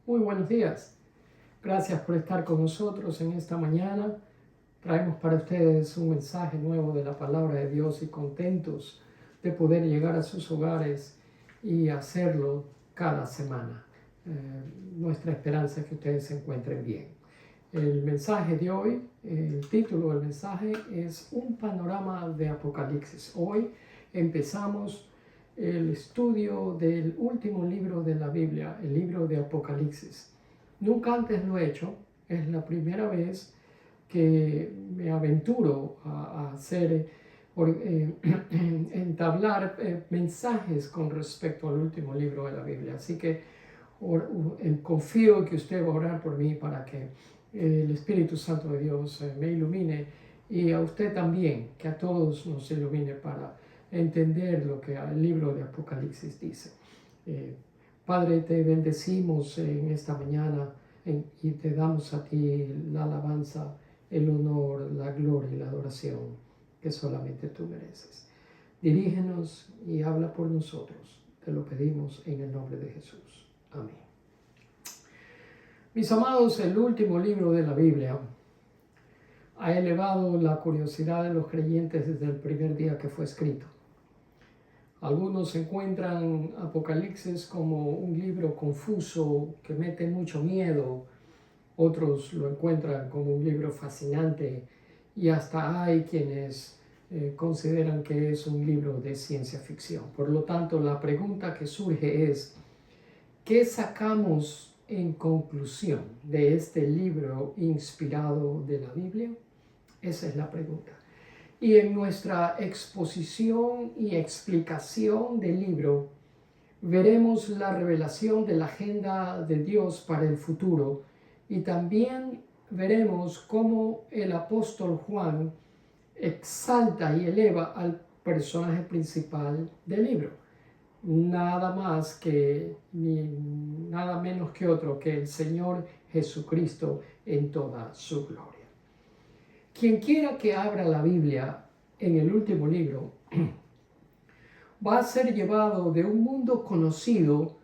Muy buenos días. Gracias por estar con nosotros en esta mañana. Traemos para ustedes un mensaje nuevo de la palabra de Dios y contentos de poder llegar a sus hogares y hacerlo cada semana. Nuestra esperanza es que ustedes se encuentren bien. El mensaje de hoy, el título del mensaje es Un panorama de Apocalipsis. Hoy empezamos el estudio del último libro de la Biblia, el libro de Apocalipsis. Nunca antes lo he hecho, es la primera vez que me aventuro a hacer, entablar mensajes con respecto al último libro de la Biblia. Así que confío en que usted va a orar por mí para que el Espíritu Santo de Dios me ilumine y a usted también, que a todos nos ilumine para entender lo que el libro de Apocalipsis dice. Padre, te bendecimos en esta mañana y te damos a ti la alabanza, el honor, la gloria y la adoración que solamente tú mereces. Dirígenos y habla por nosotros. Te lo pedimos en el nombre de Jesús. Amén. Mis amados, el último libro de la Biblia ha elevado la curiosidad de los creyentes desde el primer día que fue escrito. Algunos encuentran Apocalipsis como un libro confuso que mete mucho miedo. Otros lo encuentran como un libro fascinante y hasta hay quienes consideran que es un libro de ciencia ficción. Por lo tanto, la pregunta que surge es, ¿qué sacamos en conclusión de este libro inspirado de la Biblia? Esa es la pregunta. Y en nuestra exposición y explicación del libro, veremos la revelación de la agenda de Dios para el futuro y también veremos cómo el apóstol Juan exalta y eleva al personaje principal del libro. Nada más que, ni nada menos que otro que el Señor Jesucristo en toda su gloria. Quien quiera que abra la Biblia en el último libro va a ser llevado de un mundo conocido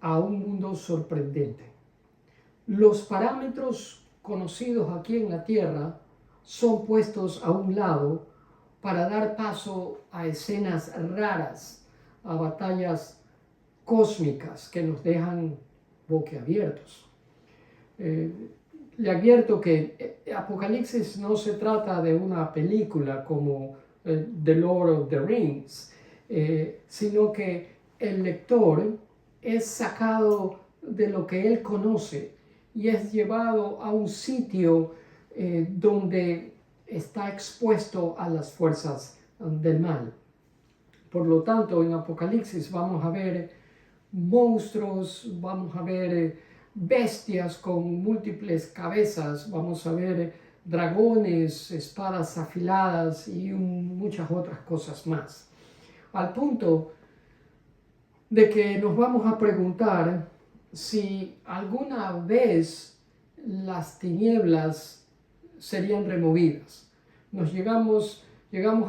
a un mundo sorprendente. Los parámetros conocidos aquí en la tierra son puestos a un lado para dar paso a escenas raras, a batallas cósmicas que nos dejan boquiabiertos. Le advierto que Apocalipsis no se trata de una película como The Lord of the Rings, sino que el lector es sacado de lo que él conoce y es llevado a un sitio donde está expuesto a las fuerzas del mal. Por lo tanto, en Apocalipsis vamos a ver monstruos, vamos a ver bestias con múltiples cabezas, vamos a ver dragones, espadas afiladas y muchas otras cosas más. Al punto de que nos vamos a preguntar si alguna vez las tinieblas serían removidas. Llegamos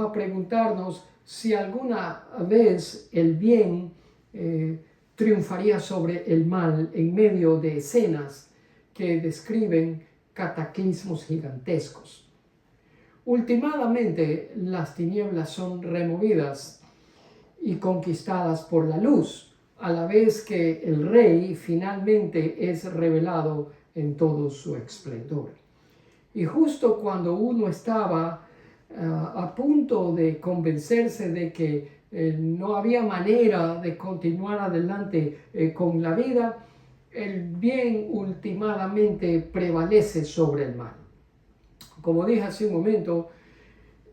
a preguntarnos si alguna vez el bien triunfaría sobre el mal en medio de escenas que describen cataclismos gigantescos. Últimamente, las tinieblas son removidas y conquistadas por la luz, a la vez que el Rey finalmente es revelado en todo su esplendor. Y justo cuando uno estaba a punto de convencerse de que no había manera de continuar adelante con la vida, el bien últimamente prevalece sobre el mal. Como dije hace un momento,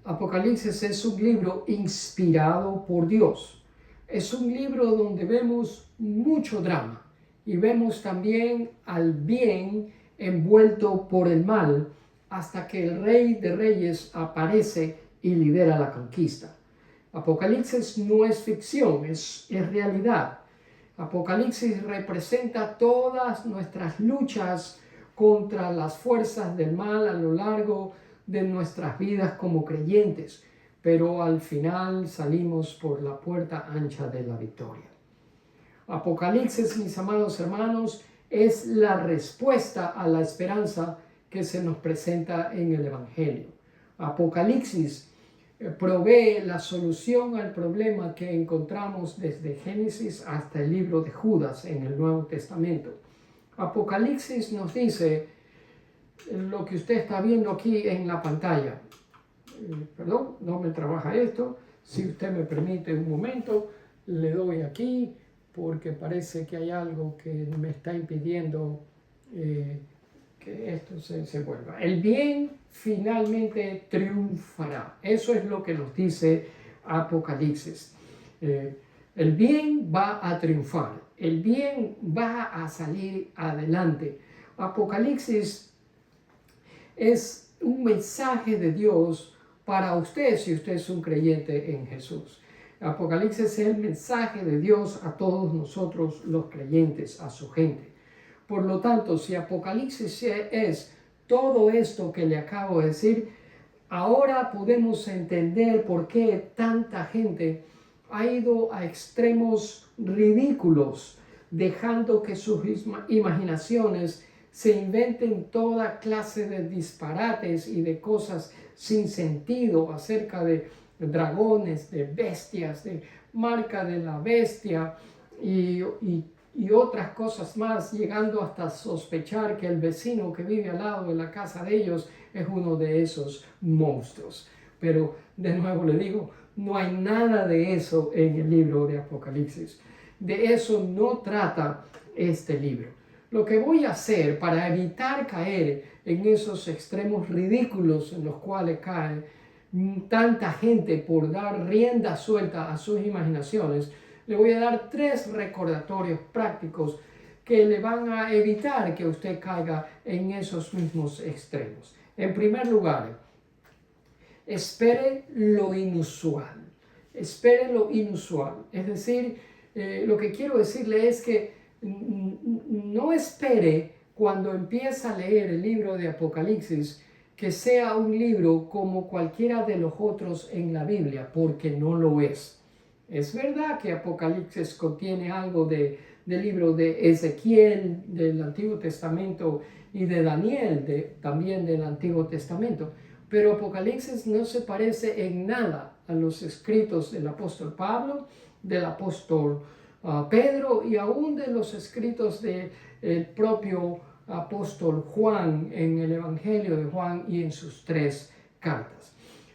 Apocalipsis es un libro inspirado por Dios. Es un libro donde vemos mucho drama y vemos también al bien envuelto por el mal hasta que el Rey de Reyes aparece y lidera la conquista. Apocalipsis no es ficción, es realidad. Apocalipsis representa todas nuestras luchas contra las fuerzas del mal a lo largo de nuestras vidas como creyentes, pero al final salimos por la puerta ancha de la victoria. Apocalipsis, mis amados hermanos, es la respuesta a la esperanza que se nos presenta en el Evangelio. Apocalipsis provee la solución al problema que encontramos desde Génesis hasta el libro de Judas en el Nuevo Testamento. Apocalipsis nos dice lo que usted está viendo aquí en la pantalla. Perdón, no me trabaja esto. Si usted me permite un momento, le doy aquí porque parece que hay algo que me está impidiendo que esto se vuelva. El bien finalmente triunfará. Eso es lo que nos dice Apocalipsis. El bien va a triunfar. El bien va a salir adelante. Apocalipsis es un mensaje de Dios para usted si usted es un creyente en Jesús. Apocalipsis es el mensaje de Dios a todos nosotros los creyentes, a su gente. Por lo tanto, si Apocalipsis es todo esto que le acabo de decir, ahora podemos entender por qué tanta gente ha ido a extremos ridículos, dejando que sus imaginaciones se inventen toda clase de disparates y de cosas sin sentido acerca de dragones, de bestias, de marca de la bestia y otras cosas más, llegando hasta sospechar que el vecino que vive al lado de la casa de ellos es uno de esos monstruos. Pero de nuevo le digo, no hay nada de eso en el libro de Apocalipsis. De eso no trata este libro. Lo que voy a hacer para evitar caer en esos extremos ridículos en los cuales cae tanta gente por dar rienda suelta a sus imaginaciones, le voy a dar 3 recordatorios prácticos que le van a evitar que usted caiga en esos mismos extremos. En primer lugar, espere lo inusual. Espere lo inusual. Es decir, lo que quiero decirle es que no espere cuando empieza a leer el libro de Apocalipsis que sea un libro como cualquiera de los otros en la Biblia, porque no lo es. Es verdad que Apocalipsis contiene algo del libro de Ezequiel, del Antiguo Testamento, y de Daniel, también del Antiguo Testamento, pero Apocalipsis no se parece en nada a los escritos del apóstol Pablo, del apóstol Pedro y aún de los escritos del propio apóstol Juan en el Evangelio de Juan y en sus 3 cartas.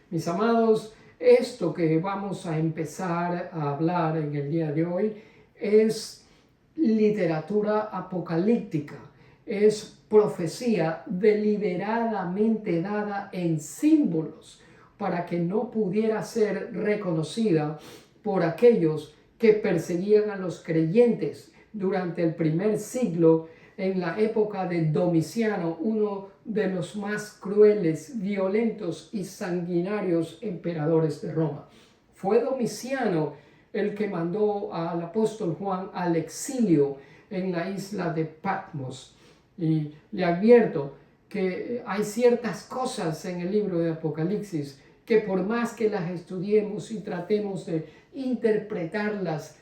Mis amados, esto que vamos a empezar a hablar en el día de hoy es literatura apocalíptica, es profecía deliberadamente dada en símbolos para que no pudiera ser reconocida por aquellos que perseguían a los creyentes durante el primer siglo en la época de Domiciano, uno de los más crueles, violentos y sanguinarios emperadores de Roma. Fue Domiciano el que mandó al apóstol Juan al exilio en la isla de Patmos. Y le advierto que hay ciertas cosas en el libro de Apocalipsis que por más que las estudiemos y tratemos de interpretarlas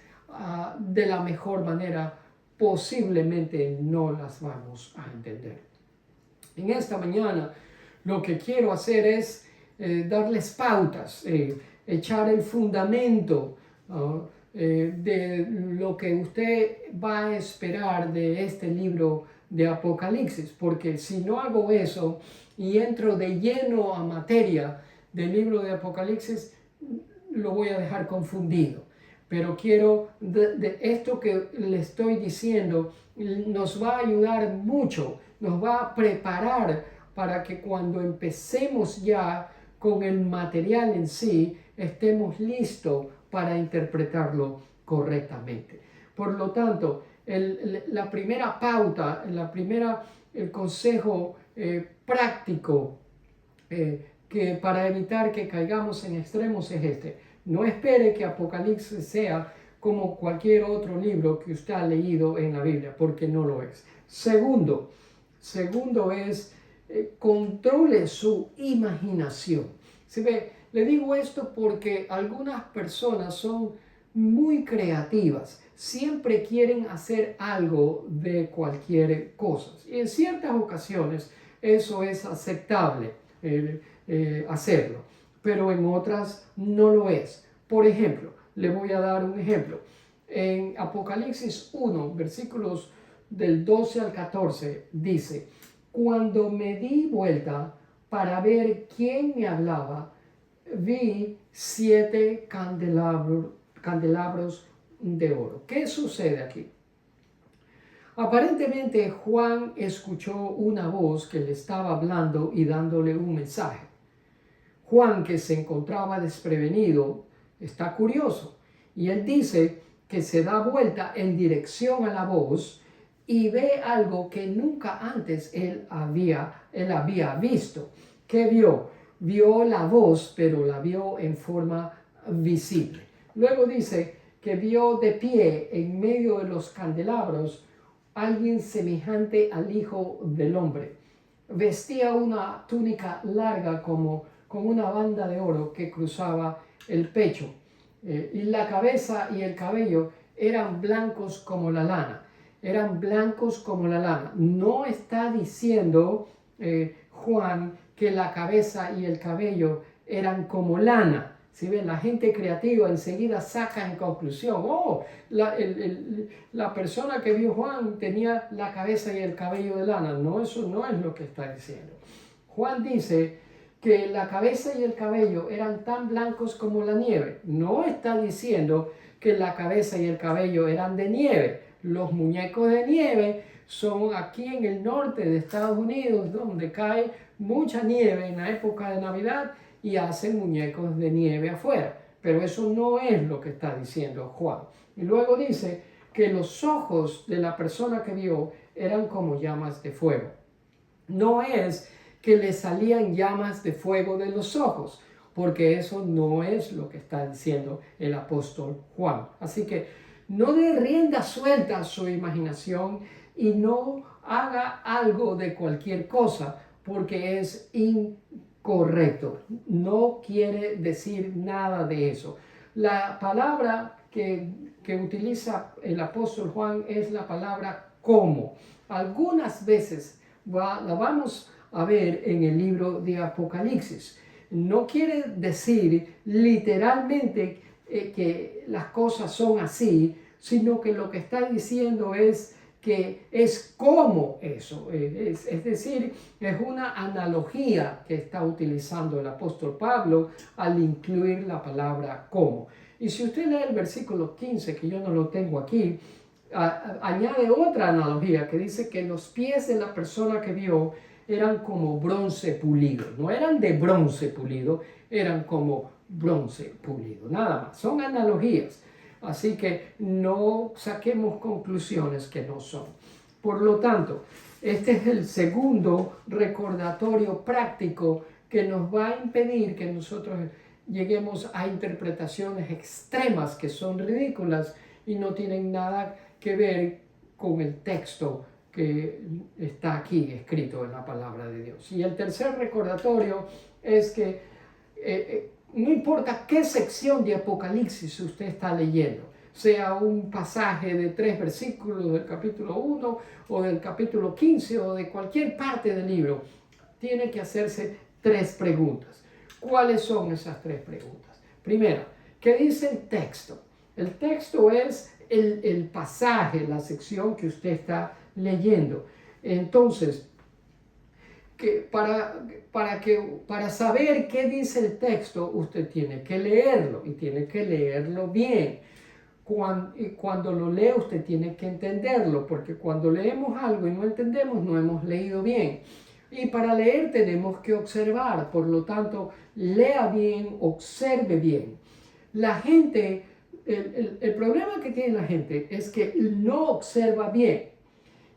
de la mejor manera, posiblemente no las vamos a entender. En esta mañana lo que quiero hacer es darles pautas, echar el fundamento de lo que usted va a esperar de este libro de Apocalipsis, porque si no hago eso y entro de lleno a materia del libro de Apocalipsis, lo voy a dejar confundido. Pero quiero, de esto que le estoy diciendo, nos va a ayudar mucho, nos va a preparar para que cuando empecemos ya con el material en sí, estemos listos para interpretarlo correctamente. Por lo tanto, la primera pauta, el consejo práctico que para evitar que caigamos en extremos es este. No espere que Apocalipsis sea como cualquier otro libro que usted ha leído en la Biblia, porque no lo es. Segundo es controle su imaginación. ¿Sí ve? Le digo esto porque algunas personas son muy creativas, siempre quieren hacer algo de cualquier cosa. Y en ciertas ocasiones eso es aceptable hacerlo, pero en otras no lo es. Por ejemplo, le voy a dar un ejemplo. En Apocalipsis 1, versículos del 12 al 14, dice: cuando me di vuelta para ver quién me hablaba, vi 7 candelabros de oro. ¿Qué sucede aquí? Aparentemente Juan escuchó una voz que le estaba hablando y dándole un mensaje. Juan, que se encontraba desprevenido, está curioso y él dice que se da vuelta en dirección a la voz y ve algo que nunca antes él había visto. ¿Qué vio? Vio la voz, pero la vio en forma visible. Luego dice que vio de pie en medio de los candelabros alguien semejante al Hijo del Hombre. Vestía una túnica larga con una banda de oro que cruzaba el pecho. Y la cabeza y el cabello eran blancos como la lana. Eran blancos como la lana. No está diciendo Juan que la cabeza y el cabello eran como lana. Si ven, la gente creativa enseguida saca en conclusión: oh, la persona que vio Juan tenía la cabeza y el cabello de lana. No, eso no es lo que está diciendo. Juan dice que la cabeza y el cabello eran tan blancos como la nieve. No está diciendo que la cabeza y el cabello eran de nieve. Los muñecos de nieve son aquí en el norte de Estados Unidos, donde cae mucha nieve en la época de Navidad y hacen muñecos de nieve afuera. Pero eso no es lo que está diciendo Juan. Y luego dice que los ojos de la persona que vio eran como llamas de fuego. No es que le salían llamas de fuego de los ojos, porque eso no es lo que está diciendo el apóstol Juan. Así que no dé rienda suelta a su imaginación y no haga algo de cualquier cosa, porque es incorrecto. No quiere decir nada de eso. La palabra que utiliza el apóstol Juan es la palabra como. Algunas veces la vamos a ver en el libro de Apocalipsis. No quiere decir literalmente que las cosas son así, sino que lo que está diciendo es que es como eso. Es decir, es una analogía que está utilizando el apóstol Pablo al incluir la palabra como. Y si usted lee el versículo 15, que yo no lo tengo aquí, añade otra analogía que dice que los pies de la persona que vio eran como bronce pulido. No eran de bronce pulido, eran como bronce pulido. Nada más, son analogías. Así que no saquemos conclusiones que no son. Por lo tanto, este es el segundo recordatorio práctico que nos va a impedir que nosotros lleguemos a interpretaciones extremas que son ridículas y no tienen nada que ver con el texto que está aquí escrito en la palabra de Dios. Y el tercer recordatorio es que no importa qué sección de Apocalipsis usted está leyendo, sea un pasaje de 3 versículos del capítulo 1 o del capítulo 15 o de cualquier parte del libro, tiene que hacerse 3 preguntas. ¿Cuáles son esas 3 preguntas? Primero, ¿qué dice el texto? El texto es el pasaje, la sección que usted está leyendo. Entonces, para saber qué dice el texto, usted tiene que leerlo y tiene que leerlo bien. Cuando lo lee, usted tiene que entenderlo, porque cuando leemos algo y no entendemos, no hemos leído bien. Y para leer tenemos que observar, por lo tanto, lea bien, observe bien. La gente, el problema que tiene la gente es que no observa bien.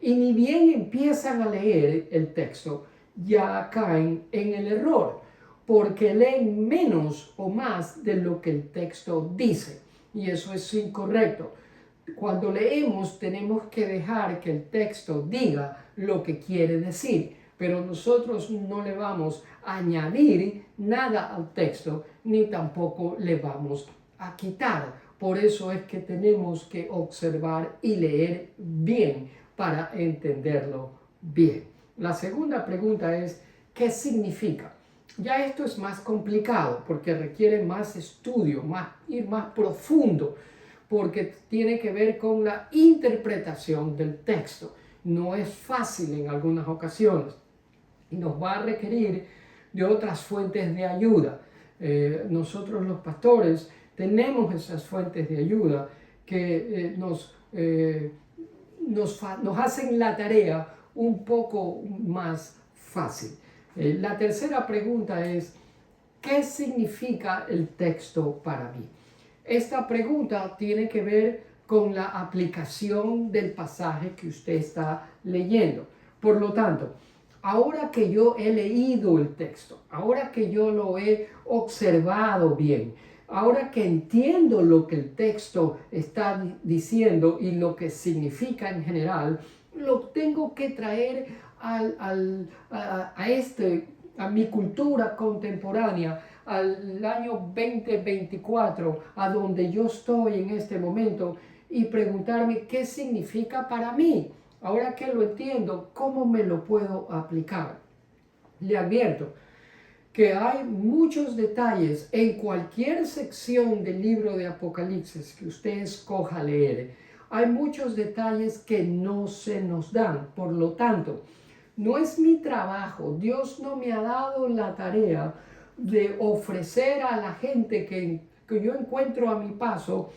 Y ni bien empiezan a leer el texto, ya caen en el error, porque leen menos o más de lo que el texto dice. Y eso es incorrecto. Cuando leemos tenemos que dejar que el texto diga lo que quiere decir, pero nosotros no le vamos a añadir nada al texto, ni tampoco le vamos a quitar Por eso es que tenemos que observar y leer bien para entenderlo bien. La segunda pregunta es, ¿qué significa? Ya esto es más complicado porque requiere más estudio, ir más profundo, porque tiene que ver con la interpretación del texto. No es fácil en algunas ocasiones y nos va a requerir de otras fuentes de ayuda. Nosotros los pastores tenemos esas fuentes de ayuda que nos hacen la tarea un poco más fácil. La tercera pregunta es, ¿qué significa el texto para mí? Esta pregunta tiene que ver con la aplicación del pasaje que usted está leyendo. Por lo tanto, ahora que yo he leído el texto, ahora que yo lo he observado bien, ahora que entiendo lo que el texto está diciendo y lo que significa en general, lo tengo que traer a mi cultura contemporánea, al año 2024, a donde yo estoy en este momento, y preguntarme qué significa para mí. Ahora que lo entiendo, ¿cómo me lo puedo aplicar? Le advierto que hay muchos detalles en cualquier sección del libro de Apocalipsis que usted escoja leer. Hay muchos detalles que no se nos dan. Por lo tanto, no es mi trabajo. Dios no me ha dado la tarea de ofrecer a la gente que yo encuentro a mi paso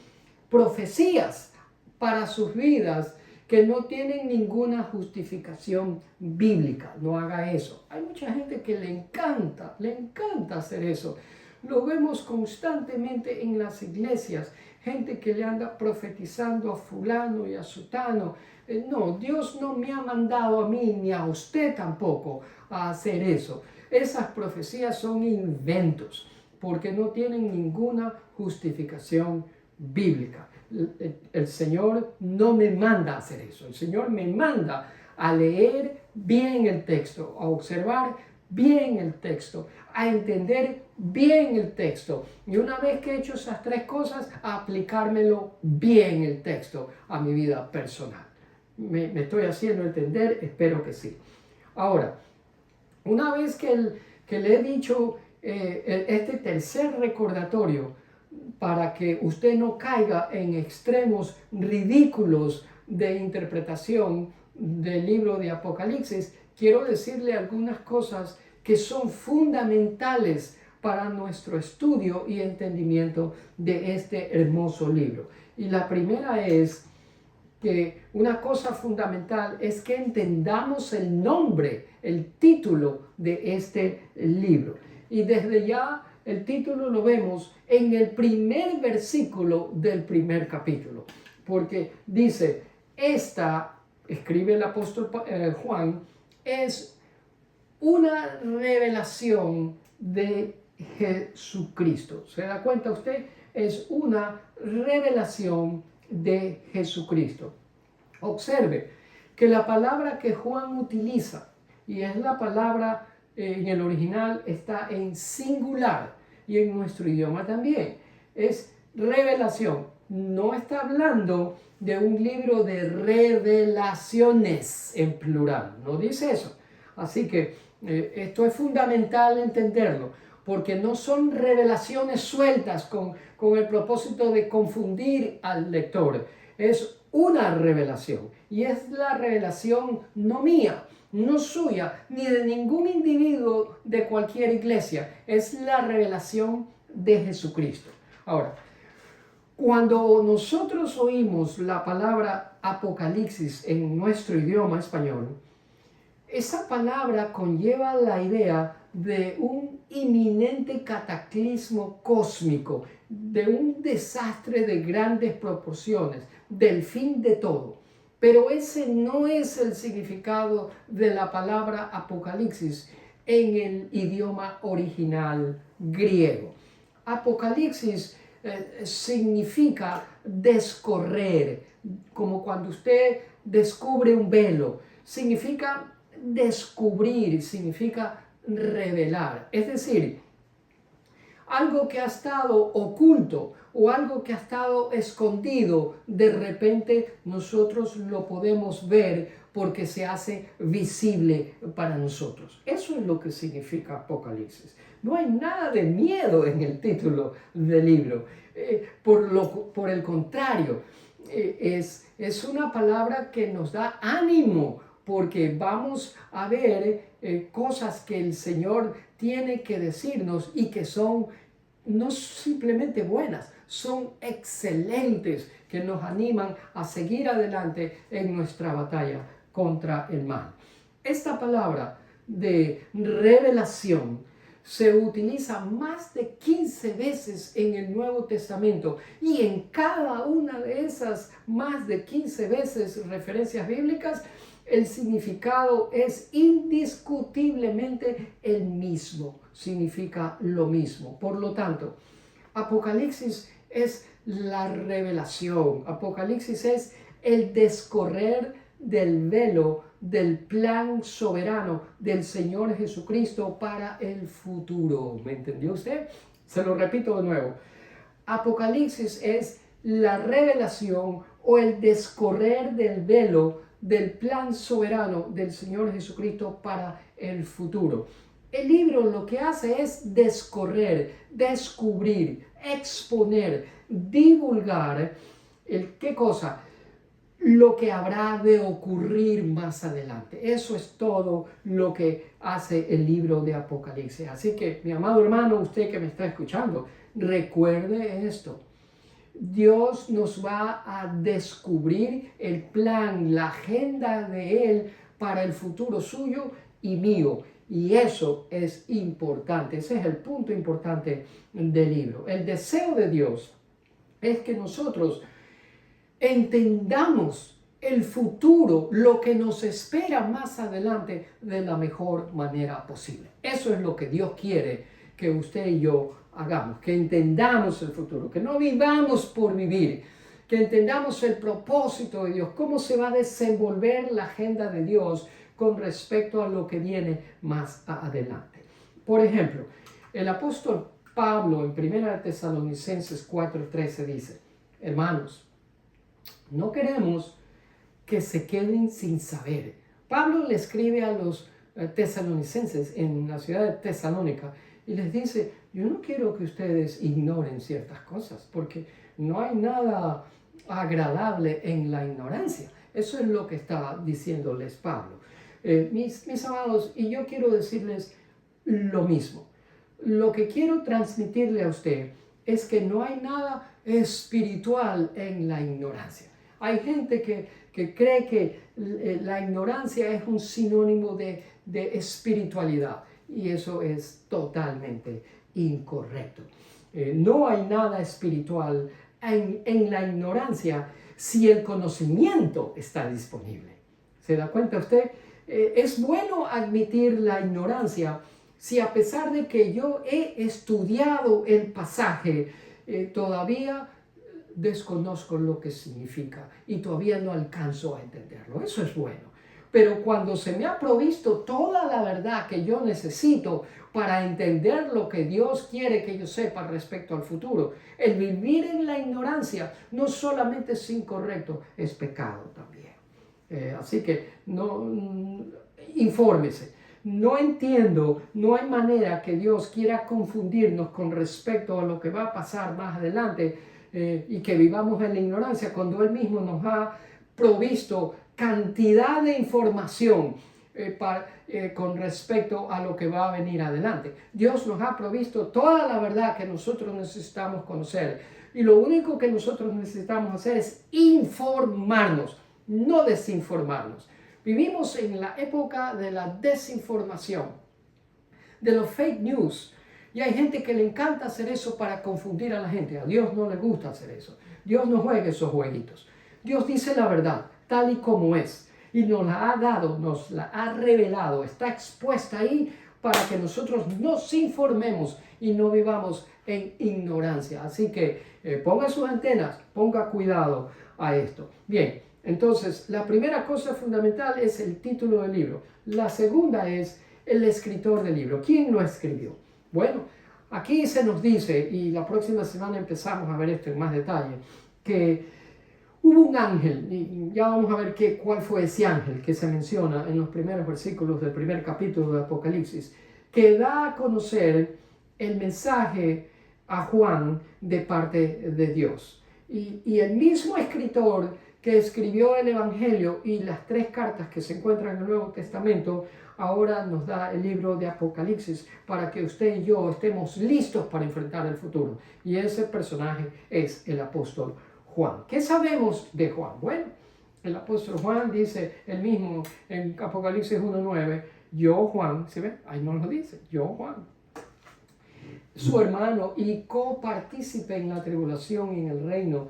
profecías para sus vidas que no tienen ninguna justificación bíblica. No haga eso. Hay mucha gente que le encanta hacer eso. Lo vemos constantemente en las iglesias. Gente que le anda profetizando a fulano y a sutano. No, Dios no me ha mandado a mí ni a usted tampoco a hacer eso. Esas profecías son inventos porque no tienen ninguna justificación bíblica. El Señor no me manda a hacer eso. El Señor me manda a leer bien el texto, a observar bien el texto, a entender bien el texto. Y una vez que he hecho esas tres cosas, a aplicármelo bien el texto a mi vida personal. ¿Me estoy haciendo entender? Espero que sí. Ahora, una vez que le he dicho este tercer recordatorio, para que usted no caiga en extremos ridículos de interpretación del libro de Apocalipsis, quiero decirle algunas cosas que son fundamentales para nuestro estudio y entendimiento de este hermoso libro. Y la primera es que una cosa fundamental es que entendamos el nombre, el título de este libro. Y desde ya el título lo vemos en el primer versículo del primer capítulo, porque dice, escribe el apóstol Juan, es una revelación de Jesucristo. ¿Se da cuenta usted? Es una revelación de Jesucristo. Observe que la palabra que Juan utiliza, y es la palabra en el original, está en singular, y en nuestro idioma también, es revelación. No está hablando de un libro de revelaciones en plural, no dice eso. Así que esto es fundamental entenderlo, porque no son revelaciones sueltas con el propósito de confundir al lector. Es una revelación, y es la revelación no mía, no suya, ni de ningún individuo de cualquier iglesia. Es la revelación de Jesucristo. Ahora, cuando nosotros oímos la palabra Apocalipsis en nuestro idioma español, esa palabra conlleva la idea de un inminente cataclismo cósmico, de un desastre de grandes proporciones, del fin de todo. Pero ese no es el significado de la palabra Apocalipsis en el idioma original griego. Apocalipsis significa descorrer, como cuando usted descubre un velo. Significa descubrir, significa revelar. Es decir, algo que ha estado oculto o algo que ha estado escondido, de repente nosotros lo podemos ver porque se hace visible para nosotros. Eso es lo que significa Apocalipsis. No hay nada de miedo en el título del libro. Por el contrario, es una palabra que nos da ánimo, porque vamos a ver cosas que el Señor tiene que decirnos y que son no simplemente buenas, son excelentes, que nos animan a seguir adelante en nuestra batalla contra el mal. Esta palabra de revelación se utiliza más de 15 veces en el Nuevo Testamento, y en cada una de esas más de 15 veces referencias bíblicas, el significado es indiscutiblemente el mismo, significa lo mismo. Por lo tanto, Apocalipsis es la revelación, Apocalipsis es el descorrer del velo del plan soberano del Señor Jesucristo para el futuro. ¿Me entendió usted? Se lo repito de nuevo. Apocalipsis es la revelación o el descorrer del velo del plan soberano del Señor Jesucristo para el futuro. El libro lo que hace es descorrer, descubrir, exponer, divulgar, ¿qué cosa? Lo que habrá de ocurrir más adelante. Eso es todo lo que hace el libro de Apocalipsis. Así que, mi amado hermano, usted que me está escuchando, recuerde esto. Dios nos va a descubrir el plan, la agenda de Él para el futuro suyo y mío. Y eso es importante. Ese es el punto importante del libro. El deseo de Dios es que nosotros entendamos el futuro, lo que nos espera más adelante, de la mejor manera posible. Eso es lo que Dios quiere que usted y yo hagamos, que entendamos el futuro, que no vivamos por vivir, que entendamos el propósito de Dios, cómo se va a desenvolver la agenda de Dios con respecto a lo que viene más adelante. Por ejemplo, el apóstol Pablo en 1 Tesalonicenses 4:13 dice: hermanos, no queremos que se queden sin saber. Pablo le escribe a los tesalonicenses en la ciudad de Tesalónica y les dice: yo no quiero que ustedes ignoren ciertas cosas, porque no hay nada agradable en la ignorancia. Eso es lo que está diciéndoles Pablo. Mis amados, y yo quiero decirles lo mismo. Lo que quiero transmitirle a usted es que no hay nada espiritual en la ignorancia. Hay gente que cree que la ignorancia es un sinónimo de espiritualidad, y eso es totalmente incorrecto. No hay nada espiritual en la ignorancia si el conocimiento está disponible. ¿Se da cuenta usted? Es bueno admitir la ignorancia si, a pesar de que yo he estudiado el pasaje, todavía desconozco lo que significa y todavía no alcanzo a entenderlo. Eso es bueno. Pero cuando se me ha provisto toda la verdad que yo necesito para entender lo que Dios quiere que yo sepa respecto al futuro, el vivir en la ignorancia no solamente es incorrecto, es pecado también. Así que infórmese. No entiendo, no hay manera que Dios quiera confundirnos con respecto a lo que va a pasar más adelante, y que vivamos en la ignorancia cuando Él mismo nos ha provisto cantidad de información con respecto a lo que va a venir adelante. Dios nos ha provisto toda la verdad que nosotros necesitamos conocer, y lo único que nosotros necesitamos hacer es informarnos, no desinformarnos. Vivimos en la época de la desinformación, de los fake news. Y hay gente que le encanta hacer eso para confundir a la gente. A Dios no le gusta hacer eso. Dios no juega esos jueguitos. Dios dice la verdad tal y como es. Y nos la ha dado, nos la ha revelado. Está expuesta ahí para que nosotros nos informemos y no vivamos en ignorancia. Así que ponga sus antenas, ponga cuidado a esto. Bien, entonces la primera cosa fundamental es el título del libro. La segunda es el escritor del libro. ¿Quién lo escribió? Bueno, aquí se nos dice, y la próxima semana empezamos a ver esto en más detalle, que hubo un ángel, y ya vamos a ver cuál fue ese ángel que se menciona en los primeros versículos del primer capítulo de Apocalipsis, que da a conocer el mensaje a Juan de parte de Dios. Y el mismo escritor que escribió el Evangelio y las 3 cartas que se encuentran en el Nuevo Testamento, ahora nos da el libro de Apocalipsis para que usted y yo estemos listos para enfrentar el futuro. Y ese personaje es el apóstol Juan. ¿Qué sabemos de Juan? Bueno, el apóstol Juan dice él mismo en Apocalipsis 1:9, yo Juan, ¿se ve? Ahí nos lo dice, yo Juan, su hermano y copartícipe en la tribulación y en el reino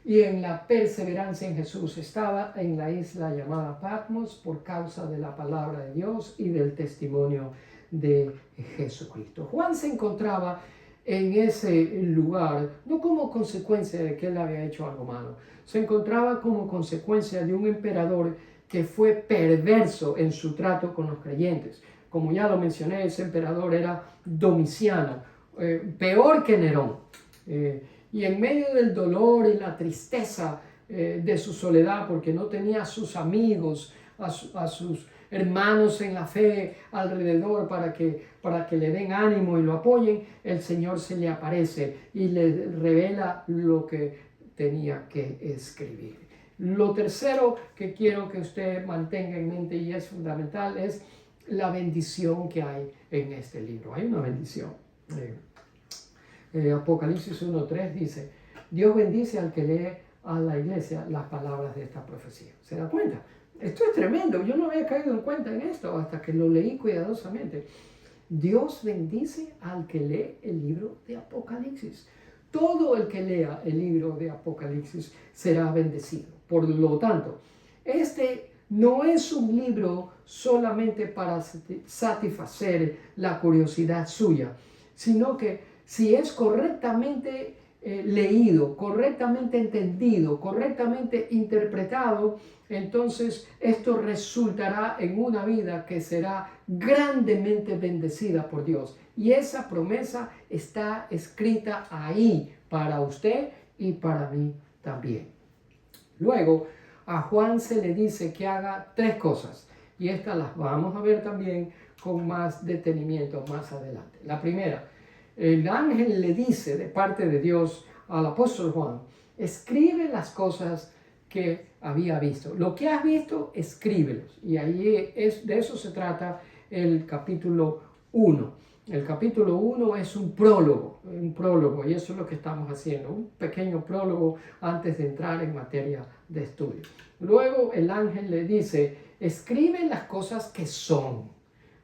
y en la perseverancia en Jesús, estaba en la isla llamada Patmos por causa de la palabra de Dios y del testimonio de Jesucristo. Juan se encontraba en ese lugar, no como consecuencia de que él había hecho algo malo, se encontraba como consecuencia de un emperador que fue perverso en su trato con los creyentes. Como ya lo mencioné, ese emperador era Domiciano, peor que Nerón. Y en medio del dolor y la tristeza de su soledad, porque no tenía a sus amigos, a sus hermanos en la fe alrededor para que le den ánimo y lo apoyen, el Señor se le aparece y le revela lo que tenía que escribir. Lo tercero que quiero que usted mantenga en mente y es fundamental es la bendición que hay en este libro. Hay una bendición. Apocalipsis 1:3 dice, Dios bendice al que lee a la iglesia las palabras de esta profecía. ¿Se da cuenta? Esto es tremendo. Yo no había caído en cuenta en esto hasta que lo leí cuidadosamente. Dios bendice al que lee el libro de Apocalipsis. Todo el que lea el libro de Apocalipsis será bendecido. Por lo tanto, este no es un libro solamente para satisfacer la curiosidad suya, sino que si es correctamente leído, correctamente entendido, correctamente interpretado, entonces esto resultará en una vida que será grandemente bendecida por Dios. Y esa promesa está escrita ahí para usted y para mí también. Luego, a Juan se le dice que haga 3 cosas. Y estas las vamos a ver también con más detenimiento más adelante. La primera, el ángel le dice de parte de Dios al apóstol Juan, escribe las cosas que había visto. Lo que has visto, escríbelos. Y ahí de eso se trata el capítulo 1. El capítulo 1 es un prólogo, y eso es lo que estamos haciendo, un pequeño prólogo antes de entrar en materia de estudio. Luego el ángel le dice, escribe las cosas que son.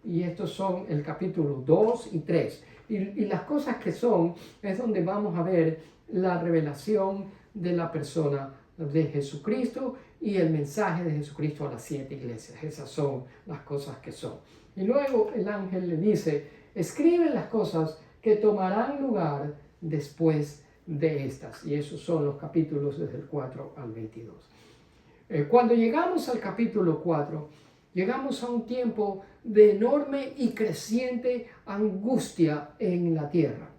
Y estos son el capítulo 2 y 3. Y las cosas que son es donde vamos a ver la revelación de la persona de Jesucristo y el mensaje de Jesucristo a las 7 iglesias. Esas son las cosas que son. Y luego el ángel le dice, escribe las cosas que tomarán lugar después de estas. Y esos son los capítulos desde el 4 al 22. Cuando llegamos al capítulo 4, llegamos a un tiempo de enorme y creciente angustia en la tierra.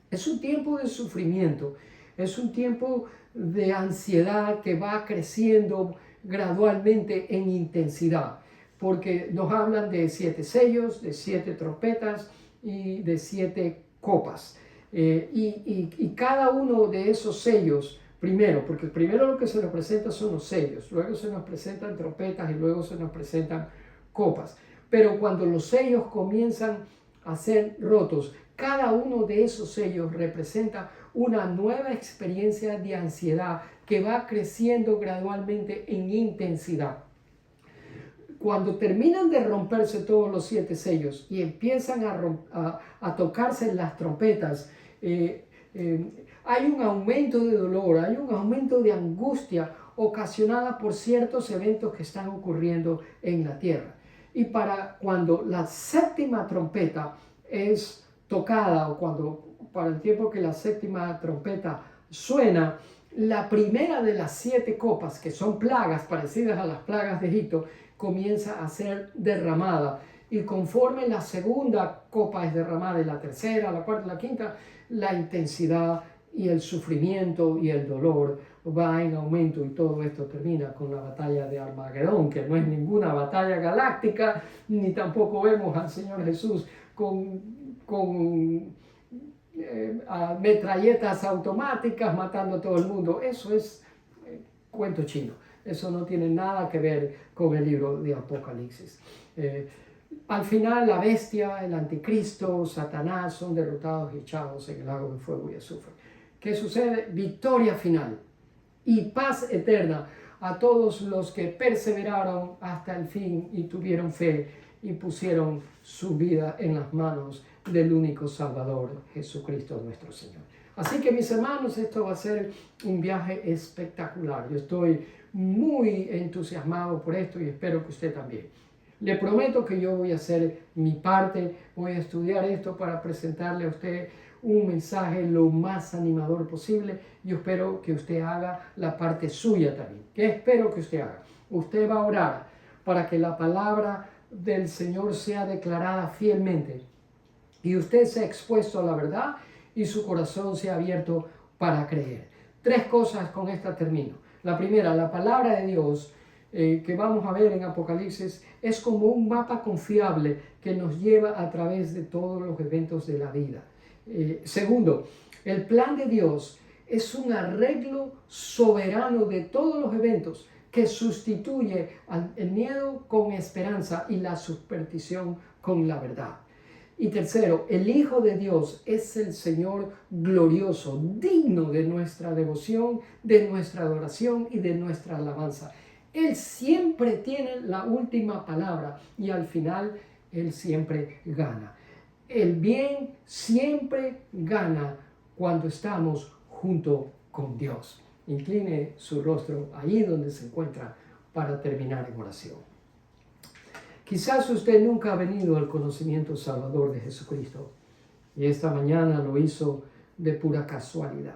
Es un tiempo de sufrimiento, es un tiempo de ansiedad que va creciendo gradualmente en intensidad, porque nos hablan de 7 sellos, de 7 trompetas y de 7 copas. Y cada uno de esos sellos, primero, porque primero lo que se nos presenta son los sellos, luego se nos presentan trompetas y luego se nos presentan copas. Pero cuando los sellos comienzan a ser rotos, cada uno de esos sellos representa una nueva experiencia de ansiedad que va creciendo gradualmente en intensidad. Cuando terminan de romperse todos los 7 sellos y empiezan a tocarse las trompetas, hay un aumento de dolor, hay un aumento de angustia ocasionada por ciertos eventos que están ocurriendo en la tierra. Y para cuando la 7ª trompeta es tocada, o para el tiempo que la 7ª trompeta suena, la primera de las 7 copas, que son plagas parecidas a las plagas de Egipto, comienza a ser derramada. Y conforme la segunda copa es derramada, y la tercera, la cuarta, la quinta, la intensidad y el sufrimiento y el dolor va en aumento, y todo esto termina con la batalla de Armagedón, que no es ninguna batalla galáctica, ni tampoco vemos al Señor Jesús con metralletas automáticas matando a todo el mundo. Eso es cuento chino. Eso no tiene nada que ver con el libro de Apocalipsis. Al final la bestia, el anticristo, Satanás son derrotados y echados en el lago de fuego y azufre. ¿Qué sucede? Victoria final y paz eterna a todos los que perseveraron hasta el fin y tuvieron fe y pusieron su vida en las manos del único Salvador, Jesucristo nuestro Señor. Así que, mis hermanos, esto va a ser un viaje espectacular. Yo estoy muy entusiasmado por esto y espero que usted también. Le prometo que yo voy a hacer mi parte, voy a estudiar esto para presentarle a usted un mensaje lo más animador posible. Yo espero que usted haga la parte suya también. ¿Qué espero que usted haga? Usted va a orar para que la palabra del Señor sea declarada fielmente y usted sea expuesto a la verdad y su corazón sea abierto para creer. 3 cosas, con esta termino. La primera, la palabra de Dios que vamos a ver en Apocalipsis es como un mapa confiable que nos lleva a través de todos los eventos de la vida. Segundo, el plan de Dios es un arreglo soberano de todos los eventos que sustituye el miedo con esperanza y la superstición con la verdad. Y tercero, el Hijo de Dios es el Señor glorioso, digno de nuestra devoción, de nuestra adoración y de nuestra alabanza. Él siempre tiene la última palabra y al final Él siempre gana. El bien siempre gana cuando estamos junto con Dios. Incline su rostro allí donde se encuentra para terminar en oración. Quizás usted nunca ha venido al conocimiento salvador de Jesucristo y esta mañana lo hizo de pura casualidad.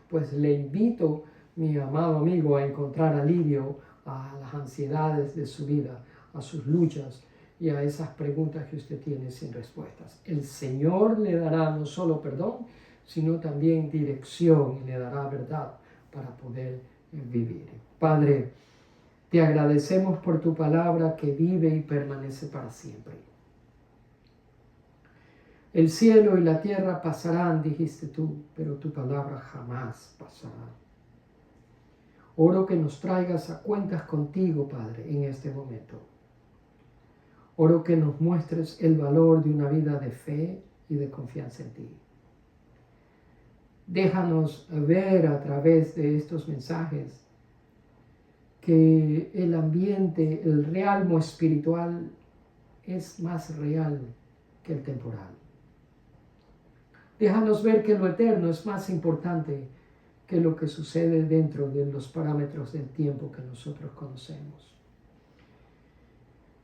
Pues le invito, mi amado amigo, a encontrar alivio a las ansiedades de su vida, a sus luchas y a esas preguntas que usted tiene sin respuestas. El Señor le dará no solo perdón, sino también dirección y le dará verdad para poder vivir. Padre, te agradecemos por tu palabra que vive y permanece para siempre. El cielo y la tierra pasarán, dijiste tú, pero tu palabra jamás pasará. Oro que nos traigas a cuentas contigo, Padre, en este momento. Oro que nos muestres el valor de una vida de fe y de confianza en ti. Déjanos ver a través de estos mensajes que el ambiente, el realmo espiritual es más real que el temporal. Déjanos ver que lo eterno es más importante que lo que sucede dentro de los parámetros del tiempo que nosotros conocemos.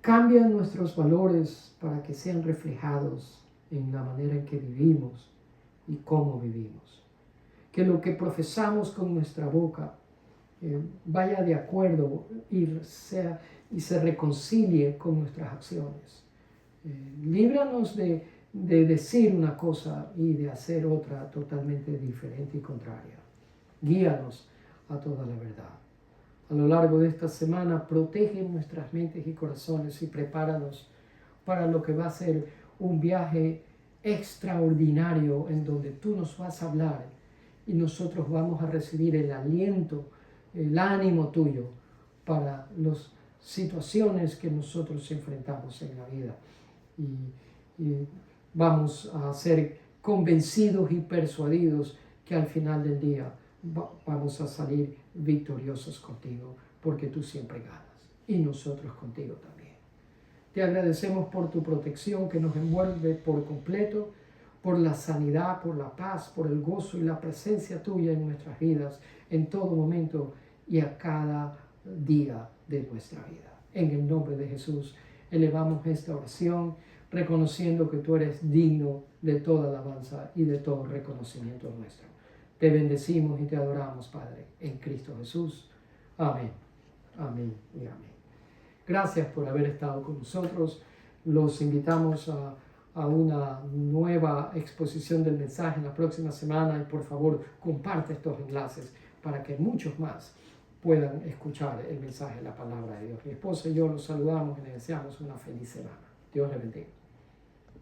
Cambia nuestros valores para que sean reflejados en la manera en que vivimos y cómo vivimos. Que lo que profesamos con nuestra boca vaya de acuerdo y se reconcilie con nuestras acciones. Líbranos de decir una cosa y de hacer otra totalmente diferente y contraria. Guíanos a toda la verdad. A lo largo de esta semana, protege nuestras mentes y corazones y prepáranos para lo que va a ser un viaje extraordinario en donde tú nos vas a hablar y nosotros vamos a recibir el aliento, el ánimo tuyo para las situaciones que nosotros enfrentamos en la vida. Y vamos a ser convencidos y persuadidos que al final del día vamos a salir victoriosos contigo, porque tú siempre ganas y nosotros contigo también. Te agradecemos por tu protección que nos envuelve por completo, por la sanidad, por la paz, por el gozo y la presencia tuya en nuestras vidas, en todo momento y a cada día de nuestra vida. En el nombre de Jesús elevamos esta oración, reconociendo que tú eres digno de toda alabanza y de todo reconocimiento nuestro. Te bendecimos y te adoramos, Padre, en Cristo Jesús. Amén, amén y amén. Gracias por haber estado con nosotros. Los invitamos a una nueva exposición del mensaje en la próxima semana y por favor comparte estos enlaces para que muchos más puedan escuchar el mensaje de la palabra de Dios. Mi esposa y yo los saludamos y les deseamos una feliz semana. Dios les bendiga.